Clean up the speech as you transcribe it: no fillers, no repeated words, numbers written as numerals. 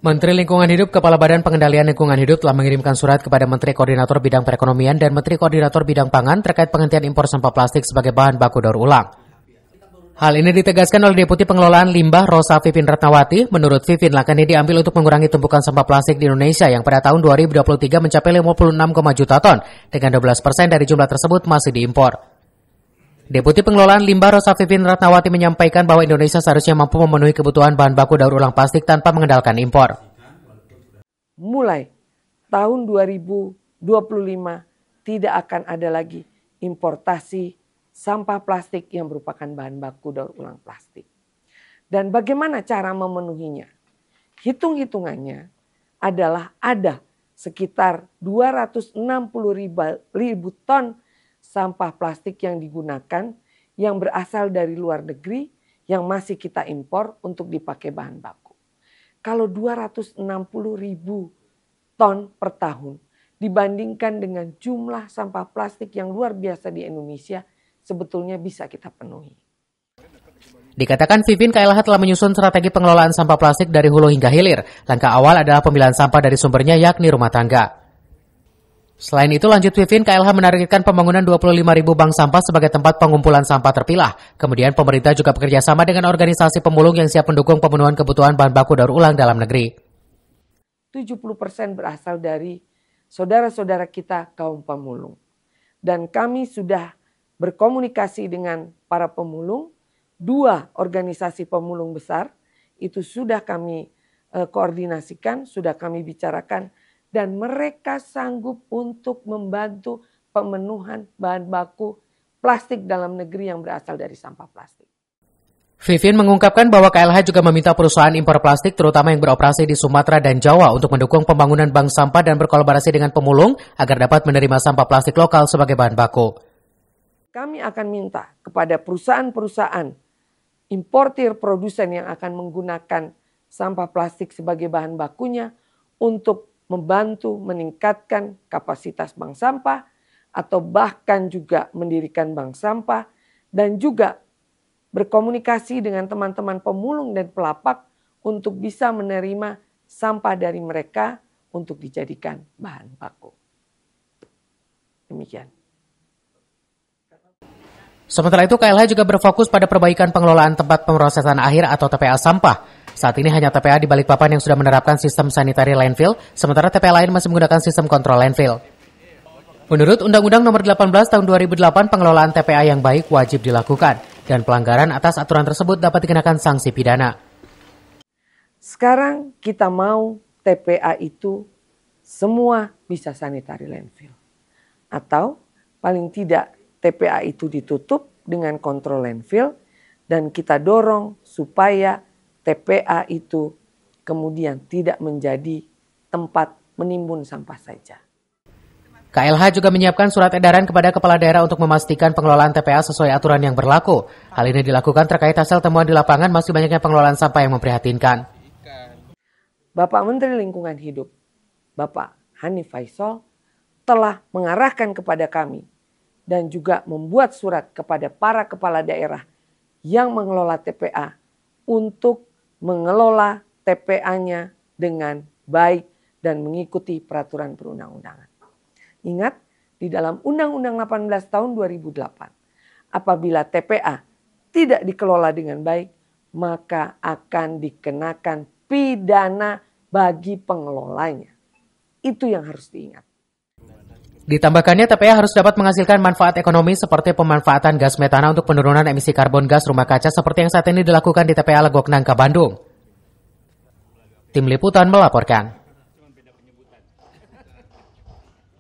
Menteri Lingkungan Hidup Kepala Badan Pengendalian Lingkungan Hidup telah mengirimkan surat kepada Menteri Koordinator Bidang Perekonomian dan Menteri Koordinator Bidang Pangan terkait penghentian impor sampah plastik sebagai bahan baku daur ulang. Hal ini ditegaskan oleh Deputi Pengelolaan Limbah Rosa Vivin Ratnawati. Menurut Vivin, langkah ini diambil untuk mengurangi tumpukan sampah plastik di Indonesia yang pada tahun 2023 mencapai 56,1 juta ton, dengan 12% dari jumlah tersebut masih diimpor. Deputi Pengelolaan Limbah Rosa Vivin Ratnawati menyampaikan bahwa Indonesia seharusnya mampu memenuhi kebutuhan bahan baku daur ulang plastik tanpa mengandalkan impor. Mulai tahun 2025 tidak akan ada lagi importasi sampah plastik yang merupakan bahan baku daur ulang plastik. Dan bagaimana cara memenuhinya? Hitung-hitungannya adalah ada sekitar 260 ribu ton sampah plastik yang digunakan yang berasal dari luar negeri yang masih kita impor untuk dipakai bahan baku. Kalau 260 ribu ton per tahun dibandingkan dengan jumlah sampah plastik yang luar biasa di Indonesia, sebetulnya bisa kita penuhi. Dikatakan Vivin, KLH telah menyusun strategi pengelolaan sampah plastik dari hulu hingga hilir. Langkah awal adalah pemilahan sampah dari sumbernya yakni rumah tangga. Selain itu, lanjut Vivin, KLH menargetkan pembangunan 25.000 bank sampah sebagai tempat pengumpulan sampah terpilah. Kemudian pemerintah juga bekerja sama dengan organisasi pemulung yang siap mendukung pemenuhan kebutuhan bahan baku daur ulang dalam negeri. 70% berasal dari saudara-saudara kita kaum pemulung. Dan kami sudah berkomunikasi dengan para pemulung, 2 organisasi pemulung besar, itu sudah kami koordinasikan, sudah kami bicarakan, dan mereka sanggup untuk membantu pemenuhan bahan baku plastik dalam negeri yang berasal dari sampah plastik. Vivin mengungkapkan bahwa KLH juga meminta perusahaan impor plastik terutama yang beroperasi di Sumatera dan Jawa untuk mendukung pembangunan bank sampah dan berkolaborasi dengan pemulung agar dapat menerima sampah plastik lokal sebagai bahan baku. Kami akan minta kepada perusahaan-perusahaan importir produsen yang akan menggunakan sampah plastik sebagai bahan bakunya untuk membantu meningkatkan kapasitas bank sampah atau bahkan juga mendirikan bank sampah dan juga berkomunikasi dengan teman-teman pemulung dan pelapak untuk bisa menerima sampah dari mereka untuk dijadikan bahan baku. Demikian. Sementara itu, KLH juga berfokus pada perbaikan pengelolaan tempat pemrosesan akhir atau TPA sampah. Saat ini hanya TPA di Balikpapan yang sudah menerapkan sistem sanitary landfill, sementara TPA lain masih menggunakan sistem kontrol landfill. Menurut Undang-Undang Nomor 18 Tahun 2008, pengelolaan TPA yang baik wajib dilakukan, dan pelanggaran atas aturan tersebut dapat dikenakan sanksi pidana. Sekarang kita mau TPA itu semua bisa sanitary landfill. Atau paling tidak TPA itu ditutup dengan kontrol landfill dan kita dorong supaya TPA itu kemudian tidak menjadi tempat menimbun sampah saja. KLH juga menyiapkan surat edaran kepada kepala daerah untuk memastikan pengelolaan TPA sesuai aturan yang berlaku. Hal ini dilakukan terkait hasil temuan di lapangan masih banyaknya pengelolaan sampah yang memprihatinkan. Bapak Menteri Lingkungan Hidup, Bapak Hanif Faisal, telah mengarahkan kepada kami dan juga membuat surat kepada para kepala daerah yang mengelola TPA untuk mengelola TPA-nya dengan baik dan mengikuti peraturan perundang-undangan. Ingat, di dalam Undang-Undang 18 tahun 2008, apabila TPA tidak dikelola dengan baik, maka akan dikenakan pidana bagi pengelolanya. Itu yang harus diingat. Ditambahkannya, TPA harus dapat menghasilkan manfaat ekonomi seperti pemanfaatan gas metana untuk penurunan emisi karbon gas rumah kaca seperti yang saat ini dilakukan di TPA Legok Nangka, Bandung. Tim Liputan melaporkan.